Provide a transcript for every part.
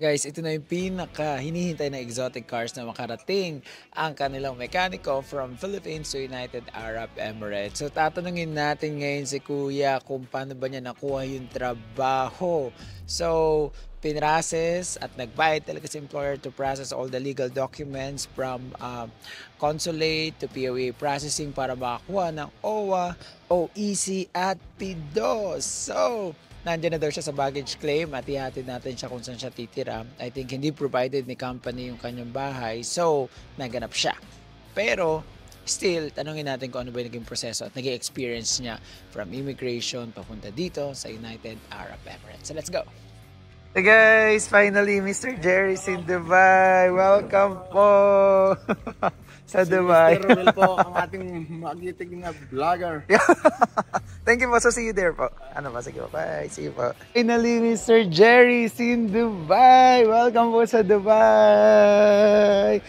Guys, ito na yung pinaka hinihintay na exotic cars na makarating ang kanilang mekaniko from Philippines to United Arab Emirates. So tatanungin natin ngayon si Kuya kung paano ba niya nakuha yung trabaho. So pinrases at nagbayad talaga si employer to process all the legal documents from consulate to POA processing para makakuha ng OWA, OEC at PIDOS. So nandiyan na daw siya sa baggage claim at ihatid natin siya kung saan siya titira. I think hindi provided ni company yung kanyang bahay. So, naganap siya. Pero, still, tanungin natin kung ano ba yung naging proseso at naging experience niya from immigration papunta dito sa United Arab Emirates. So, let's go! Hey guys! Finally, Mr. Jerry's in Dubai! Welcome po! Sa Dubai. Mr. Romel po, ang ating magitig na vlogger. Thank you po. So, see you there po. Ano pa? Sige po. Bye. See you po. Finally, Mr. Jerry's in Dubai. Welcome po sa Dubai.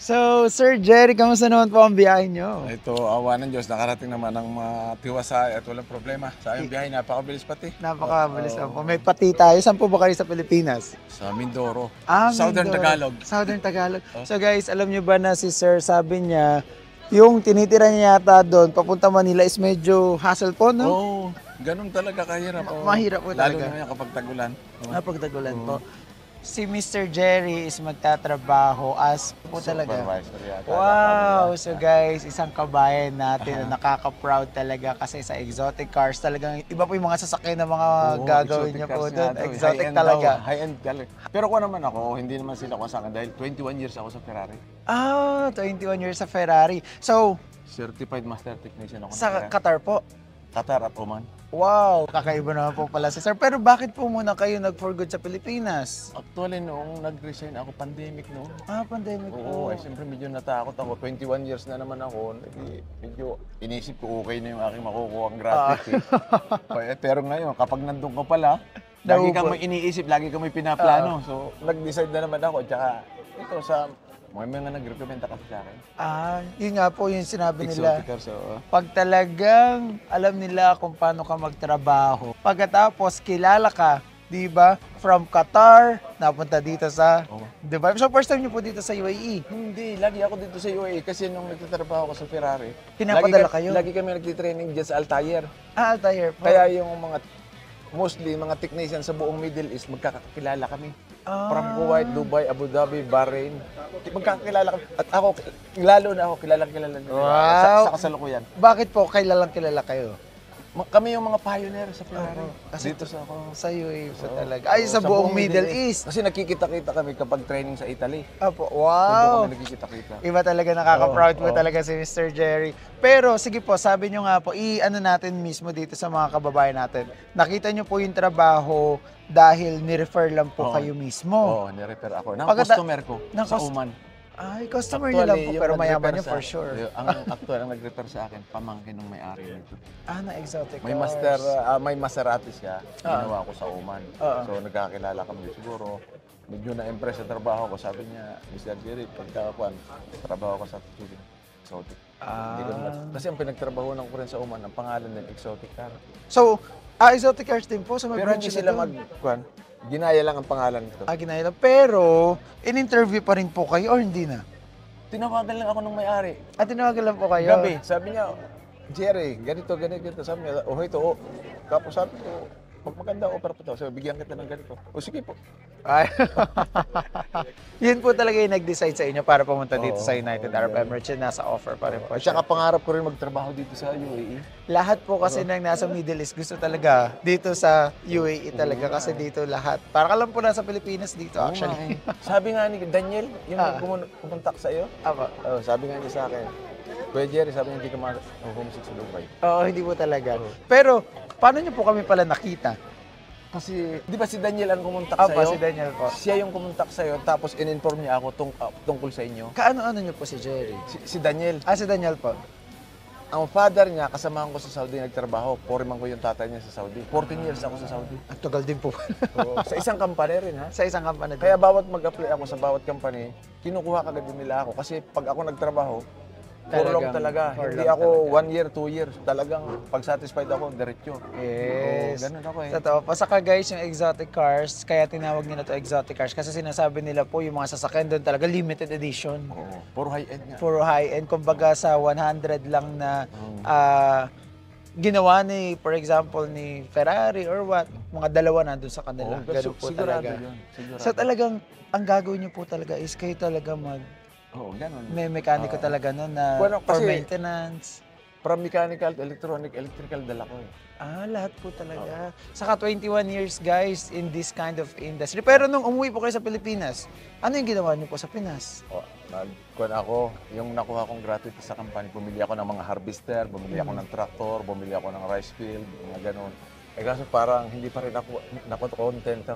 So, Sir Jerry, kamusta naman po ang biyahe nyo? Ito, awa ng Diyos, nakarating naman ng matiwasay at walang problema. Sa aming biyahe, napakabilis pati. Napakabilis lang po. May pati tayo. Saan po ba kayo sa Pilipinas? Sa Mindoro. Mindoro. Southern Tagalog. Southern Tagalog. So guys, alam nyo ba na si Sir sabi niya, yung tinitira niya yata doon, papunta Manila is medyo hassle po, no? Oo, ganun talaga kahirap. Mahirap po talaga. Lalo na kapag tagulan. Pagtagulan po. Si Mr. Jerry is magtatrabaho as po talaga. Supervisor yata. Wow! So guys, isang kabayan natin na nakaka-proud talaga kasi sa exotic cars talagang iba po yung mga sasakyan na mga gagawin niya po doon. Exotic talaga. High-end talaga. Pero ko naman ako, hindi naman sila kasama dahil 21 years ako sa Ferrari. 21 years sa Ferrari. So, Certified Master Technician ako. sa Qatar po. Qatar at Oman. Wow! Kakaiba naman po pala si Sir. Pero bakit po muna kayo nag-for good sa Pilipinas? Actually, noong nag-resign ako, pandemic noon. Pandemic Oo, po. siyempre medyo natakot ako. 21 years na naman ako. Medyo inisip ko okay na yung aking makukuha ang gratis. Pero ngayon, kapag nandun ka pala, lagi kang may iniisip, lagi kang may pinaplano. So, nag-decide na naman ako. Tsaka, ito sa may mga nag-recommenda kasi sa akin. Yun nga po yung sinabi nila. Exotic cars, Pag talagang alam nila kung paano ka magtrabaho, pagkatapos kilala ka, di ba? From Qatar, napunta dito sa Dubai. So first time niyo po dito sa UAE? Hindi, lagi ako dito sa UAE kasi nung nagtatrabaho ako sa Ferrari. Pinapadala kayo? Lagi kami nagtitraining dyan sa Altair. Altair po. Kaya yung mostly mga technicians sa buong Middle East, magkakakilala kami. From Kuwait, Dubai, Abu Dhabi, Bahrain. Magkakakilala kami. At ako, lalo na ako, kilalang nila. Wow! Sa kasalukuyan. Bakit po kilalang kilala kayo? Kami yung mga pioneer sa Ferrari. Kasi Dito sa ako. Sa UAE po talaga. Ay, sa buong Middle East. Kasi nakikita-kita kami kapag training sa Italy. Apo, Doon wow! kami nakikita-kita. Iba talaga, nakaka-proud po talaga si Mr. Jerry. Pero sige po, sabi nyo nga po, i-ano natin mismo dito sa mga kababayan natin. Nakita nyo po yung trabaho dahil ni-refer lang po kayo mismo. Oo, ni-refer ako. Ng customer ko sa Oman. Ay, customer nyo lang po, pero mayaman nyo for sure. Ang actual ang nag-refer sa akin, pamangkin ng may-ari nito. Na exotic May cars. may Maserati siya, ginawa ko sa Oman. So nagkakilala kami siguro. Medyo na-impress sa trabaho ko. Sabi niya, Mr. Jerry, pagkakakuan, trabaho ko sa exotic. Hindi ko naman. Kasi ang pinagtrabaho ko rin sa Oman, ang pangalan din, exotic car. So, exotic cars din po sa may Pero branch hindi sila ginaya lang ang pangalan nito. ginaya lang. Pero, in-interview pa rin po kayo or hindi na? Tinawagan lang ako ng may-ari. Tinawagan lang po kayo? Gabi, sabi niya, Jerry, ganito, ganito. Sabi niya, ito. Tapos sabi ko, pag maganda offer po to, so bigyan kita ng ganito. O sige po. Ay. Yun po talaga yung nag-decide sa inyo para pumunta dito sa United Arab Emirates. Yun, nasa offer pa rin po. At saka pangarap ko rin magtrabaho dito sa UAE. Lahat po kasi nang nasa Middle East gusto talaga dito sa UAE talaga kasi dito lahat. Para ka lang po nasa Pilipinas dito actually. Sabi nga ni Daniel, yung pumuntak sa iyo. Sabi nga niya sa akin, Kuya Jerry, sabi niya hindi ka ma-homesick sa Dubai. Oo, hindi po talaga. Pero, paano niyo po kami pala nakita? Kasi, di ba si Daniel ang kumontak sa'yo? Si Daniel po. Siya yung kumontak sa'yo, tapos in-inform niya ako tungkol sa inyo. Kaano-ano niyo po si Jerry? Si Daniel. Si Daniel po. Ang father niya, kasamahan ko sa Saudi nagtrabaho. Foreman ko yung tatay niya sa Saudi. 14 years ako sa Saudi. Ang tagal din po. Sa isang company rin, ha? Sa isang company din. Kaya bawat mag-apply ako sa bawat company, kinukuha kagad din nila ako. Kasi pag ako nagtrabaho, For long Talagang talaga. for Hindi long ako talaga. 1 year, 2 years. Talagang pag satisfied ako, diretso. Yes. Oo, ganun ako eh. Totoo. Pasaka guys, yung exotic cars, kaya tinawag nila to exotic cars kasi sinasabi nila po yung mga sasakyan doon talaga limited edition. Oo, puro high-end nga. Puro high-end. Kumbaga sa 100 lang na ginawa ni, for example, ni Ferrari or what, mga dalawa nandun sa kanila. Oo, Ganun po sigurado talaga. yun. Sigurado. So talagang, ang gagawin niyo po talaga is kayo talaga Oo, ganun. may mekaniko talaga nun na Bueno, for kasi- maintenance. From mechanical, electronic, electrical, dala ko eh. Lahat po talaga. Saka 21 years guys in this kind of industry. Pero nung umuwi po kayo sa Pilipinas, ano yung ginawa niyo po sa Pinas? Nagkuhan ako, yung nakuha kong gratuity sa company, bumili ako ng mga harvester, bumili ako ng tractor, bumili ako ng rice field, mga ganun. Eh kaso parang hindi pa rin ako content.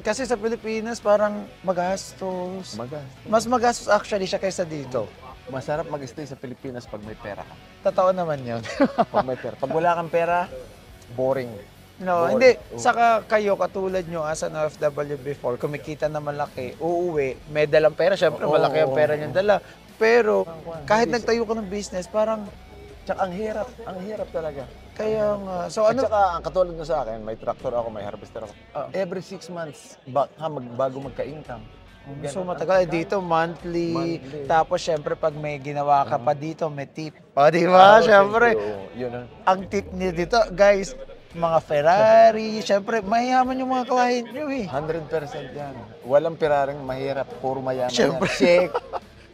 Kasi sa Pilipinas parang magastos. Magastos. Mas magastos actually siya kaysa dito. Masarap mag-stay sa Pilipinas pag may pera ka. Totoo naman yun. Pag may pera. Pag wala kang pera, boring. No, Boring. hindi. Saka kayo, katulad nyo as an OFW before, kumikita na malaki, uuwi, may dalang pera, syempre Oo, malaki ang pera niyang dala. Pero kahit Hindi- nagtayo ka ng business, parang Tsaka ang hirap talaga. kaya nga. So At ano, saka, ang katulad na sa akin, may tractor ako, may harvester ako. Every 6 months, bago magka-income. so matagal dito, monthly. Monthly. Tapos syempre pag may ginawa ka pa dito, may tip. O di ba? Syempre, Yun ang ang tip niyo dito, guys, mga Ferrari, syempre, mayayaman yung mga client nyo eh. 100% yan. Walang piraring mahirap, puro mayaman Siyempre. yan. Shake,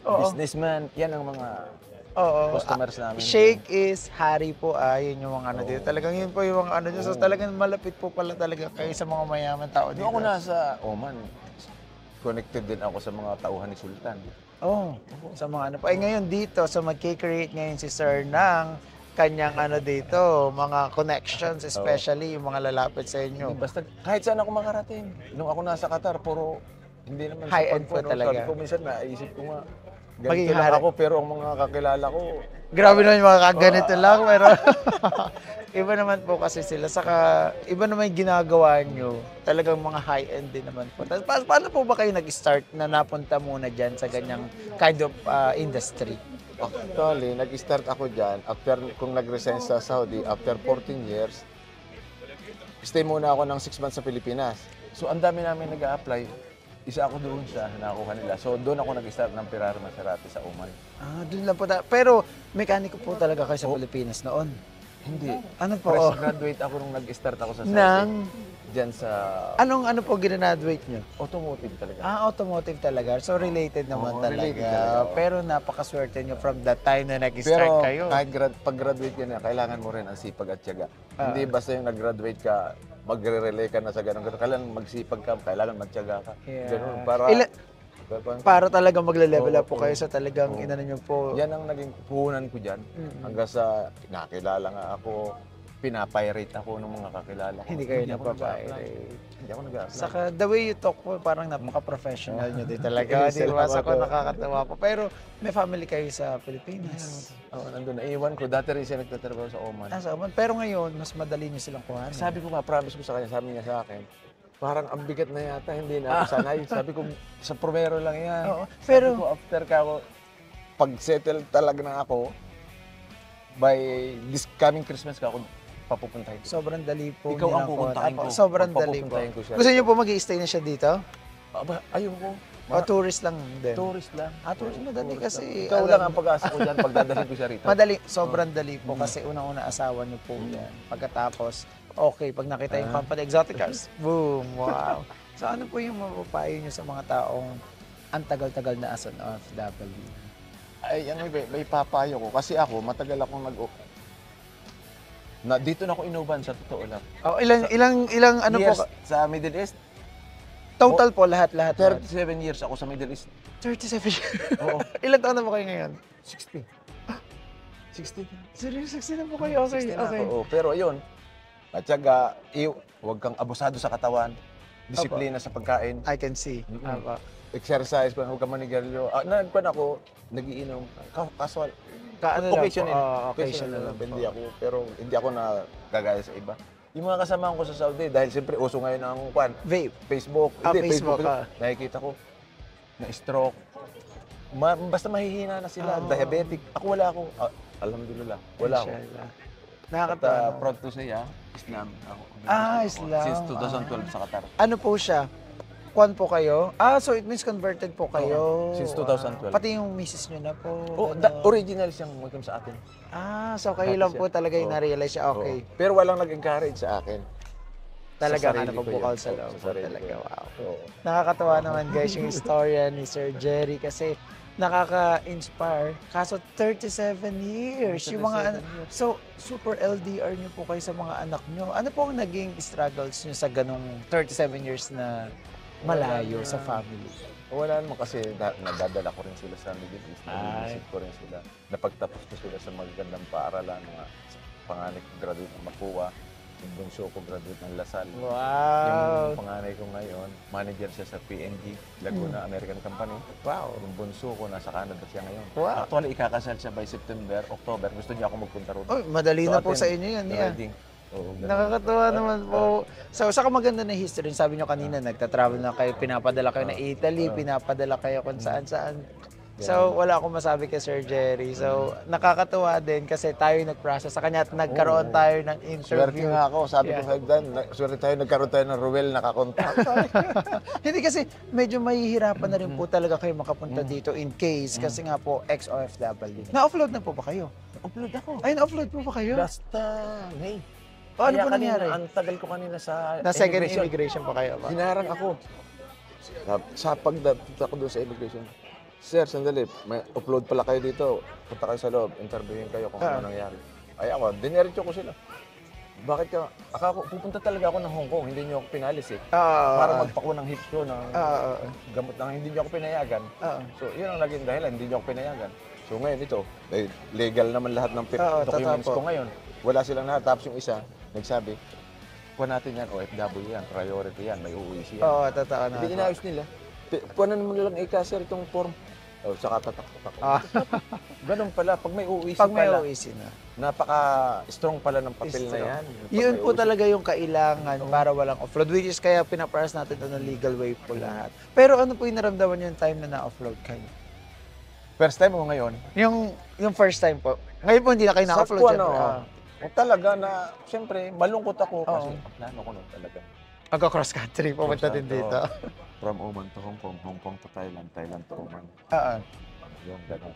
Oo. businessman, yan ang mga Oo. customers namin. Shake is hari po, yun yung mga ano dito. Talagang yun po yung mga ano dito. So talagang malapit po pala talaga kayo sa mga mayaman tao dito. Nung ako nasa Oman, connected din ako sa mga tauhan ni Sultan. Oo. Sa mga ano pa. Ngayon dito, so magkikreate ngayon si Sir ng kanyang ano dito, mga connections, especially yung mga lalapit sa inyo. Basta kahit saan ako makarating. Nung ako nasa Qatar, puro hindi naman High-end po pagpuno. talaga. Sabi ko minsan naisip ko nga, Maging ganito lang hari. ako pero ang mga kakilala ko, Grabe naman yung mga kaganito lang, pero iba naman po kasi sila. Saka iba naman yung ginagawa nyo. Talagang mga high-end din naman po. Tapos, paano po ba kayo nag-start na napunta muna dyan sa ganyang kind of industry? actually, nag-start ako dyan after kung nag-resign sa Saudi, after 14 years, stay muna ako ng 6 months sa Pilipinas. So, ang dami namin nag-a-apply. Isa ako doon sa nakuha nila. So, doon ako nag-start ng Ferrari Maserati sa Oman. Doon lang po. Pero mekaniko po talaga kayo sa Pilipinas noon. Hindi. Ano po? Fresh graduate ako nung nag-start ako sa Saudi. Nang, Diyan sa ano po ginaduate nyo? automotive talaga. Automotive talaga. So related naman Oo, talaga. related talaga, oo. Pero napakaswerte nyo from that time na nag-start Pero kayo. kahit pag-graduate ka na, kailangan mo rin ang sipag at tiyaga. Hindi basta yung nag-graduate ka, magre-relay ka na sa ganun. Kailangan magsipag ka, kailangan magtiyaga ka. Yeah. Ganun, para... Para talagang magle-level up po Oo, kayo sa talagang oo. inano nyo po. Yan ang naging puhunan ko dyan. Hanggang sa nakilala nga ako, pinapirate ako ng mga kakilala ko. Hindi kayo ako nagpapirate. nag-a-apply. Hindi ako nag-a-apply. Saka the way you talk po, parang napaka-professional nyo din talaga. Di ba? Saka nakakatawa po. Pero may family kayo sa Pilipinas. Oo, nandun. Naiwan ko. Dati rin siya nagtatrabaho sa Oman. Sa Oman. Pero ngayon, mas madali nyo silang kuhanin. Sabi ko nga, promise ko sa kanya, sabi niya sa akin, parang ang bigat na yata, hindi na ako sanay. Sabi ko, sa Primero lang yan. Oo, pero- Sabi ko, after ka ako, pag-settle talaga na ako, by this coming Christmas ka ako papupuntahin. Sobrang dali po. Ikaw ang nilang pupuntahin kuhanin. ko. Sobrang dali po. Papupuntahin ko siya. Gusto nyo po mag-i-stay na siya dito? Aba, ayoko. O tourist lang din? Tourist lang. Tourist madali kasi. Ikaw alam- lang ang pag-asa ko dyan pag dadalhin ko siya rito. Madali, sobrang dali po kasi unang-una asawa niyo po yan. Pagkatapos, okay, pag nakita yung company exotic cars, boom, wow. So ano po yung mapapayo niyo sa mga taong ang tagal-tagal na as an OFW? Ay, ano, may papayo ko. Kasi ako, matagal akong dito na ako inuban sa totoo lang. Ilang ano po? Years sa Middle East, Total po, lahat. 37 years ako sa Middle East. 37 years. Oo. Ilan taon na po kayo ngayon? 60. 60. Seryoso, 60 na po kayo. Okay, 60 na okay. ako. Oo, pero ayun, at syaga, huwag kang abusado sa katawan, disiplina sa pagkain, I can see. Apa. exercise, huwag kang manigarilyo. Nagkuhan ako, nagiinom, casual. Kaano lang po? Occasional. Occasional lang po. Hindi ako na gagaya sa iba. Yung mga kasama ko sa Saudi, dahil siyempre uso ngayon ang Vape. Facebook. Facebook, Nakikita ko, na-stroke. Basta mahihina na sila, diabetic. Ako wala ako. Alhamdulillah, wala ako. Inshallah. At Nakakatawa naman. proud to say, Islam. Ako, Islam. Since 2012 sa Qatar. Ano po siya? Kwan po kayo? So it means converted po kayo. Since 2012. Pati yung misis nyo na po. Original siyang Muslim sa atin. So kayo lang po talaga yung na-realize siya. Okay. Pero walang nag-encourage sa akin. Talaga Sa ano sarili po ko bukal yun. sa loob. Sa sarili Talaga, ko. wow. Oo. Nakakatawa naman guys yung istorya ni Sir Jerry kasi nakaka-inspire. Kaso 37 years. Yung mga 37 years. So, super LDR nyo po kayo sa mga anak nyo. Ano po ang naging struggles nyo sa ganong 37 years na malayo sa family? Wala naman kasi nadadala ko rin sila sa Middle East. Nag-visit ko rin sila. Napagtapos ko sila sa magagandang paaralan. Mga panganay ko graduate ng Mapua. Yung bunso ko graduate ng Lasal. Wow! Yung panganay ko ngayon, manager siya sa PNG, Laguna American Company. Wow! Yung bunso ko, nasa Canada siya ngayon. Wow. Actually, ikakasal siya by September, October. Gusto niya ako magpunta ron. Madali na po attend sa inyo yan. the Yeah. wedding. Oo, ganun. Nakakatuwa naman po. So, saka maganda na history. Sabi nyo kanina, nagta-travel na kayo, pinapadala kayo na Italy, pinapadala kayo kung saan-saan. So, wala akong masabi kay Sir Jerry. So, nakakatuwa din kasi tayo nag-process sa kanya at nagkaroon tayo ng Swerte interview. nga ako, sabi ko kay Dan, swerte tayo, nagkaroon tayo ng Ruel nakakontak. Hindi kasi medyo mahihirapan na rin po talaga kayo makapunta dito in case kasi nga po ex-OFW. Na-offload na po ba kayo? Upload ako. Ay, na-offload po ba kayo? Basta, May. Ano Kaya po kanina, nangyari? ang tagal ko kanina sa Na second immigration po kayo ba? Hinarang ako. Sa pagdating ako doon sa immigration, Sir, sandali, may upload pala kayo dito. Punta kayo sa loob, interviewin kayo kung ano nangyari. Ay ako, dinerecho ko sila. Bakit ka? Pupunta talaga ako ng Hong Kong, hindi niyo ako pinalis eh. Para magpako ng hips ko, ng gamot na hindi niyo ako pinayagan. So, yun ang naging dahilan, hindi niyo ako pinayagan. So ngayon ito, legal naman lahat ng documents ko ngayon. Wala silang lahat. Tapos yung isa, nagsabi, kuha natin yan, OFW yan, priority yan, may uuwi siya. Totoo na. Hindi inayos nila. Kuha na naman nilang sir, itong form. Saka tatak-tatak. Ganun pala, pag may UEC Pag may pala, OEC na. napaka-strong pala ng papel na yan. Yun po talaga yung kailangan para walang offload, which is kaya pinaparas natin ito ng legal way po lahat. Pero ano po yung naramdaman yung time na na-offload kayo? First time mo ngayon? Yung first time po. Ngayon po hindi na kayo na-offload. Talaga na, siyempre, malungkot ako kasi plano ko nun talaga. Mag-cross country, pumunta din dito. From Oman to Hong Kong to Thailand, Thailand to Oman. Yung gano'n.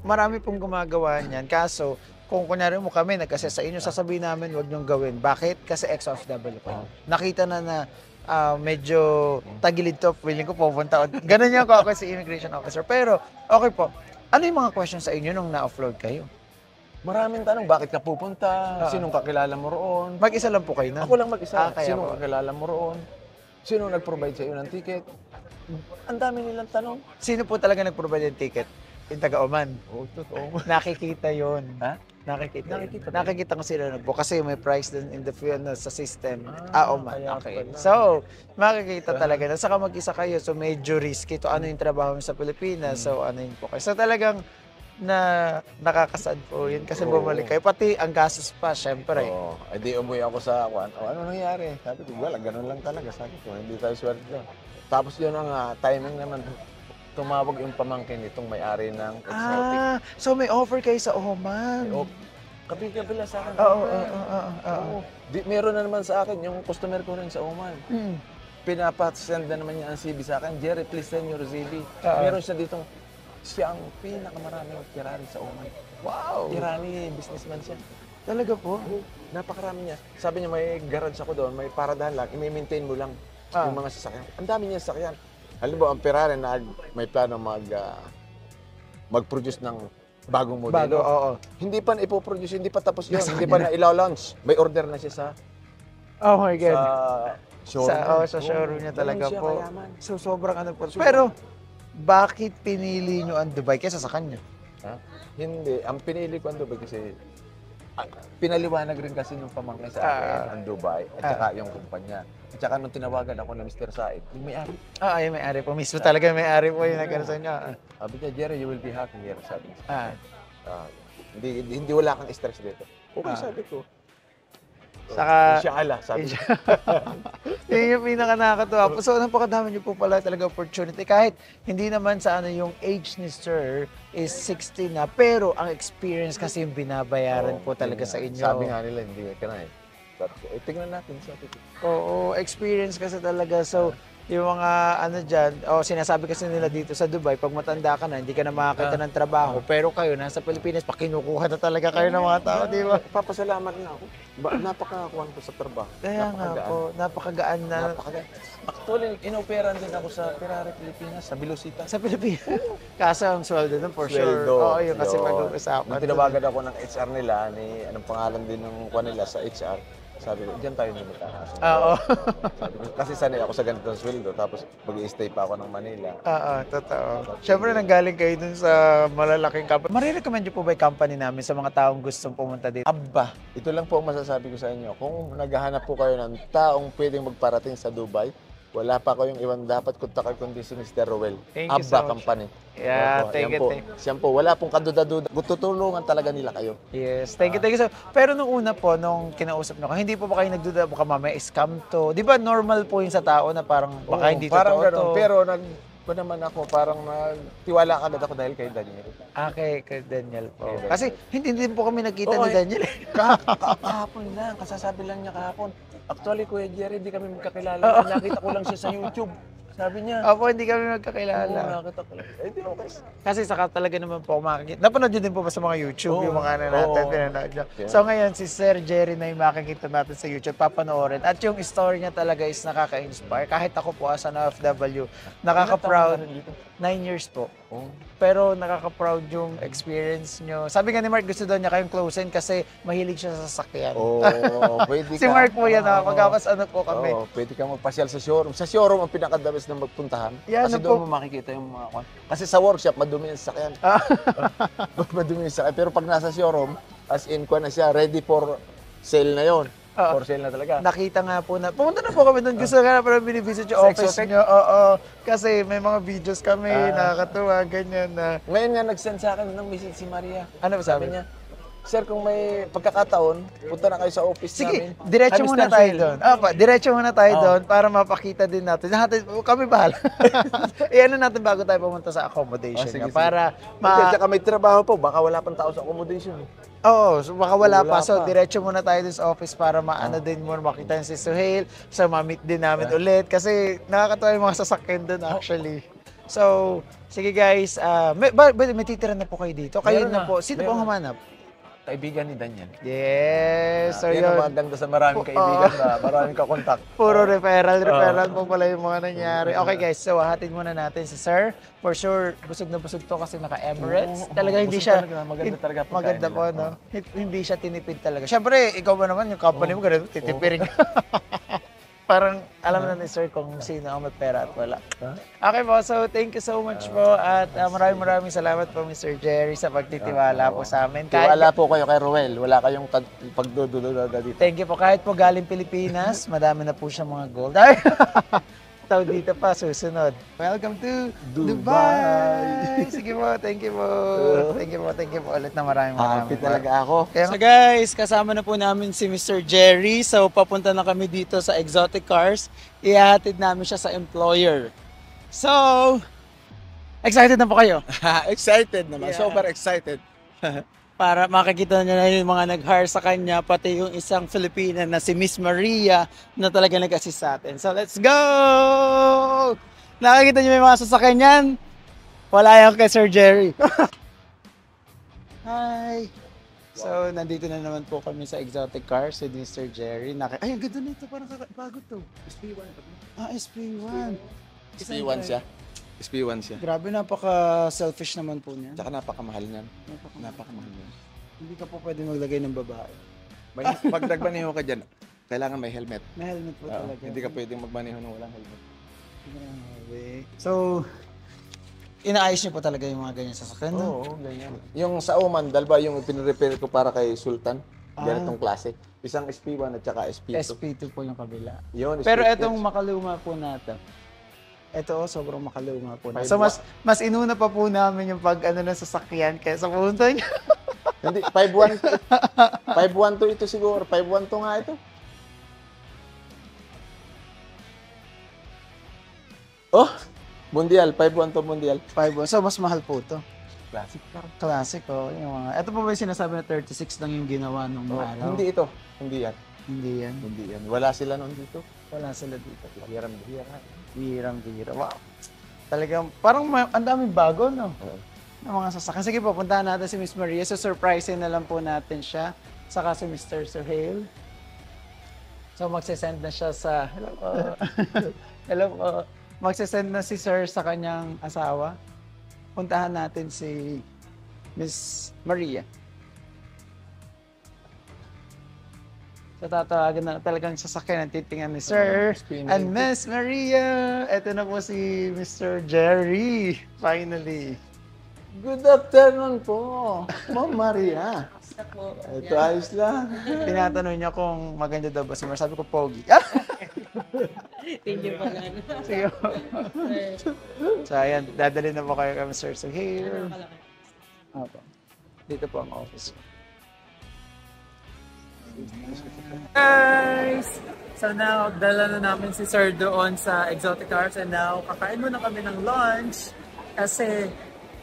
Marami pong gumagawa niyan. Kaso, kung kunyari mo kami, nag-assess sa inyo, sasabihin namin, huwag niyong gawin. Bakit? Kasi ex-OFW kayo. Nakita na medyo tagilid to, feeling ko pupunta. Ganun yung ako si immigration officer. Pero, okay po. Ano yung mga questions sa inyo nung na-offload kayo? Maraming tanong, bakit ka pupunta? Sinong kakilala mo roon? Mag-isa lang po kayo na? Ako lang mag-isa. Kaya Sinong po. kakilala mo roon? Sino nag-provide sa iyo ng ticket? Ang dami nilang tanong. Sino po talaga nag-provide ng ticket? Yung taga-Oman. Totoo. Nakikita yun. Ha? Nakikita ko sila nagbo kasi may price din in the field sa system. Oman. kaya Okay. pala. So, makikita talaga na saka mag-isa kayo. So, medyo risky to. Ano yung trabaho mo sa Pilipinas? So, ano yun po kayo. So, talagang nakakasad po yun kasi bumalik kayo. Pati ang gastos pa, syempre. Di umuwi ako sa kwan. Ano nangyari? Sabi ko, wala, ganun lang talaga. Sabi ko, hindi tayo swerte. Tapos yun ang timing naman. Tumawag yung pamangkin nitong may-ari ng exotic. So may offer kayo sa Oman. Kabi-kabila sa akin. Oo. Meron na naman sa akin, yung customer ko rin sa Oman. Pinapasend na naman niya ang CV sa akin. Jerry, please send your CV. Meron siya ditong, siya ang pinakamaraming Ferrari sa Oman. Wow! Irani, businessman siya. Talaga po? Napakarami niya. Sabi niya, may garage ako doon, may paradahan lang, i-maintain mo lang yung mga sasakyan. Ang dami niya sasakyan. Halimbawa, ang Ferrari na may plano mag-produce ng bagong modelo. Hindi pa na ipoproduce, hindi pa tapos yun, hindi pa na ila-launch. May order na siya sa Oh my God. showroom. Sa showroom niya talaga Ganun siya po. kayaman. So sobrang ano po. Pero, bakit pinili nyo ang Dubai kaysa sa kanya? Hindi. Ang pinili ko ang Dubai kasi pinaliwanag rin kasi nung pamangkin sa akin ang Dubai at saka yung kumpanya. At saka nung tinawagan ako ng Mr. Said, yung may-ari. Yung may-ari po. Mismo talaga yung may-ari po yung nagkano sa inyo. Sabi niya, Jerry, you will be happy here. Sabi niya. Ah. Hindi wala kang stress dito. Okay, sabi ko. Saka, Inshallah, sabi. yun yung pinaka nakakatuwa po. So, napakadami niyo po pala talaga opportunity. Kahit hindi naman sa ano yung age ni Sir is 60 na, pero ang experience kasi yung binabayaran po talaga sa inyo. Sabi nga nila, hindi ka na eh. Tingnan natin. Oo, experience kasi talaga. So, yung mga ano dyan, sinasabi kasi nila dito sa Dubai, pag matanda ka na, hindi ka na makakita ng trabaho. Pero kayo, nasa Pilipinas, pakinukuha na talaga kayo ng mga tao, di ba? Papasalamat na ako. Napakakuhan ko sa trabaho. Kaya nga po, napakagaan na. Actually, inoperan din ako sa Ferrari Pilipinas, sa Velocita. Sa Pilipinas. Kaso ang sweldo nun for sure. Oo, yun kasi pag-uusapan. Nung tinawagan ako ng HR nila, anong pangalan din ng kuha nila sa HR, sabi ko, diyan tayo nilita. Oo. Sabi ko, kasi sanay ako sa ganitong sweldo, tapos mag-i-stay pa ako ng Manila. Oo, totoo. Siyempre, nanggaling kayo dun sa malalaking company. Marirecommend niyo po ba yung company namin sa mga taong gustong pumunta dito? Abba, ito lang po ang masasabi ko sa inyo. Kung naghahanap po kayo ng taong pwedeng magparating sa Dubai, wala pa kayong iwan dapat kontakin kundi si Mr. Roel. Thank you Abba so much. Company. Yeah, Opo, thank yan you. po. Siyan po, wala pong kaduda-duda. Tutulungan talaga nila kayo. Yes, thank you. So, pero nung una po, nung kinausap nyo, hindi po ba kayo nagduda, baka mamaya scam to? Di ba normal po yun sa tao na parang baka hindi parang totoo ganun. to? Pero ba naman ako, parang nagtiwala agad ako dahil kay Daniel. Kay Daniel po. Kay Daniel. Kasi hindi din po kami nakita Oo, ni Daniel. Kahapon lang, kasasabi lang niya kahapon. Actually, Kuya Jerry, hindi kami magkakilala. Nakita ko lang siya sa YouTube. Sabi niya. Opo, hindi kami magkakilala. Oo, nakita ko lang. Di okay. Kasi saka talaga naman po makikita. Napanood nyo din po ba sa mga YouTube, yung mga ano natin, pinanood nyo. Yeah. So ngayon, si Sir Jerry na yung makikita natin sa YouTube, papanoorin. At yung story niya talaga is nakaka-inspire. Kahit ako po as an OFW, nakaka-proud. 9 years po. Pero nakaka-proud yung experience nyo. Sabi nga ni Mark, gusto daw niya kayong closein kasi mahilig siya sa sasakyan. Pwede ka. Si Mark po yan, pagkapas ano po kami. Pwede ka magpasyal sa showroom. Sa showroom ang pinakadamis na magpuntahan. Yan, Kasi ano doon po? mo makikita yung mga kwan. Kasi sa workshop, madumi yung sasakyan. Madumi yung sasakyan. Pero pag nasa showroom, as in kwan na siya, ready for sale na yon. For sale na talaga. Nakita nga po na, pumunta na po kami doon. Gusto nga na parang binivisit yung Sa office Exotec? nyo. Oo. Kasi may mga videos kami, nakakatuwa, ganyan na. Ngayon nga nag-send sa akin ng message si Maria. Ano ba sabi niya? Sir, kung may pagkakataon, punta na kayo sa office Sige, namin. diretso Kami muna Star tayo Sale. doon. Diretso muna tayo doon para mapakita din natin. Kami bahala. Ano natin bago tayo pumunta sa accommodation Sige, niya. Para Tsaka may trabaho po, baka wala pang tao sa accommodation. Oo, so baka wala pa. So, pa. diretso muna tayo dun sa office para maano din mo, makita si Suhail. So, ma-meet din namin ulit. Kasi nakakatawa yung mga sasakyan dun actually. So, sige guys. May titira na po kayo dito. Kayo Meron na na. po. Sino po ang Meron. humanap? Kaibigan ni Daniel. Yes. So, yan ang yun. maganda sa maraming kaibigan na maraming kakontak. Puro referral po pala yung mga nangyari. Okay guys, so hatid muna natin si Sir. For sure, busog na busog to kasi naka-Emirates. Talaga hindi busog siya... talaga. Maganda talaga pagkain Maganda po, nila. no? Hindi siya tinipid talaga. Siyempre, ikaw ba naman, yung company mo, ganun, titipirin ka. Parang alam na ni Sir kung sino ang may pera at wala. Okay po, so thank you so much po. At maraming salamat po, Mr. Jerry, sa pagtitiwala po sa amin. Wala po kayo kay Roel. Wala kayong pagdudududa dito. Thank you po. Kahit po galing Pilipinas, madami na po siya mga gold. Tao dito pa, susunod. Welcome to Dubai! Sige po, thank you po. Thank you po ulit na maraming. Happy talaga ako. So guys, kasama na po namin si Mr. Jerry. So papunta na kami dito sa Exotic Cars. Ihahatid namin siya sa employer. So, excited na po kayo? Excited naman. Yeah. Super excited. Para makikita niyo na yung mga nag-hire sa kanya, pati yung isang Filipina na si Miss Maria na talaga nag-assist sa atin. So let's go! Nakikita niyo may mga sasakyan yan? Wala yan kay Sir Jerry. Hi! So, nandito na naman po kami sa Exotic Cars with Mr. Jerry. Ay, ang ganda nito. Parang bago to. SP1. SP1. SP1 siya. SP1 siya. Grabe, napaka-selfish naman po niya. Tsaka napakamahal niyan. Napakamahal niyan. Hindi ka po pwede maglagay ng babae. Pag nagmaneho ka dyan, kailangan may helmet. May helmet po talaga. Hindi ka pwedeng magmaneho nang walang helmet. Grabe. So, inaayos niyo po talaga yung mga ganyan sasakyan, no? Oo, ganyan. Yung sa Oman, dalawa yung pinrepair ko para kay Sultan. Ganitong klase. Isang SP1 at saka SP2. SP2 po yung kabila. Yun, Pero split etong clutch. makaluma po natin. Ito, sobrang makaluma po na. 5-1. So, mas inuna pa po namin yung pag ano ng sasakyan kaysa punta niya. Hindi, 512 ito siguro. 512 nga ito. Oh, Mundial. 5-1 to Mundial. 5. So, mas mahal po to. Classic car. Classic, oh. Yung mga... Ito po ba yung sinasabi na 36 lang yung ginawa nung araw? Hindi ito. Hindi yan. Hindi yan. Hindi yan. Wala sila noon dito. Wala sila dito. Bihirang-bihira. Bihirang-bihira. Wow. Talagang, parang ang daming bago, no? Ng mga sasakyan. Sige po, puntahan natin si Miss Maria. So, surprisein na lang po natin siya. Saka si Mr. Suhail. So, magsisend na siya sa... Hello po. Hello po. Magsisend na si Sir sa kanyang asawa. Puntahan natin si Miss Maria. So, tatawagan na talagang sasakyan ang titingnan ni Sir and Miss Maria. Ito na po si Mr. Jerry. Finally. Good afternoon po, Ma'am Maria. Ito ayos lang. Tinatanong niya kung maganda daw ba si Mar. Sabi ko, pogi. Thank you pala. Sige. So, ayan. Dadali na po kayo kami, Sir. So, here. Opo. Dito po ang office. Guys! So now, dala na namin si Sir doon sa Exotic Cars and now, kakain muna kami ng lunch kasi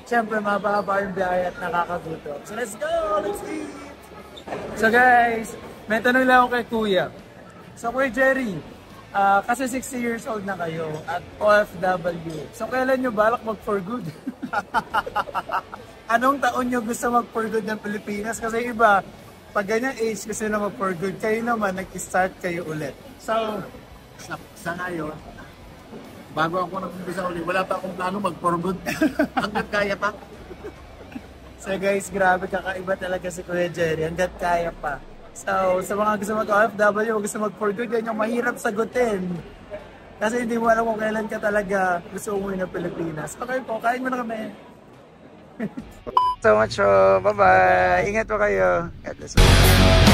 siyempre mababa yung biyahe at nakakagutom. So let's go! Let's eat! So guys, may tanong lang ako kay Kuya. So Kuya Jerry, kasi 60 years old na kayo at OFW. So kailan nyo balak mag-for good? Anong taon nyo gusto mag-for good ng Pilipinas? Kasi iba, pag ganyan age gusto na mag-for good, kayo naman nag-start kayo ulit. So, sa ngayon, bago ako nag-umpisa ulit, wala pa akong plano mag-for good. Hanggat kaya pa. So guys, grabe kakaiba talaga si Kuya Jerry. Hanggat kaya pa. So, sa mga gusto mag-OFW, gusto mag-for good, yan yung mahirap sagutin. Kasi hindi mo alam kung kailan ka talaga gusto umuwi ng Pilipinas. Okay po, kain mo na kami. So much po. Bye-bye. Ingat po kayo. God bless you.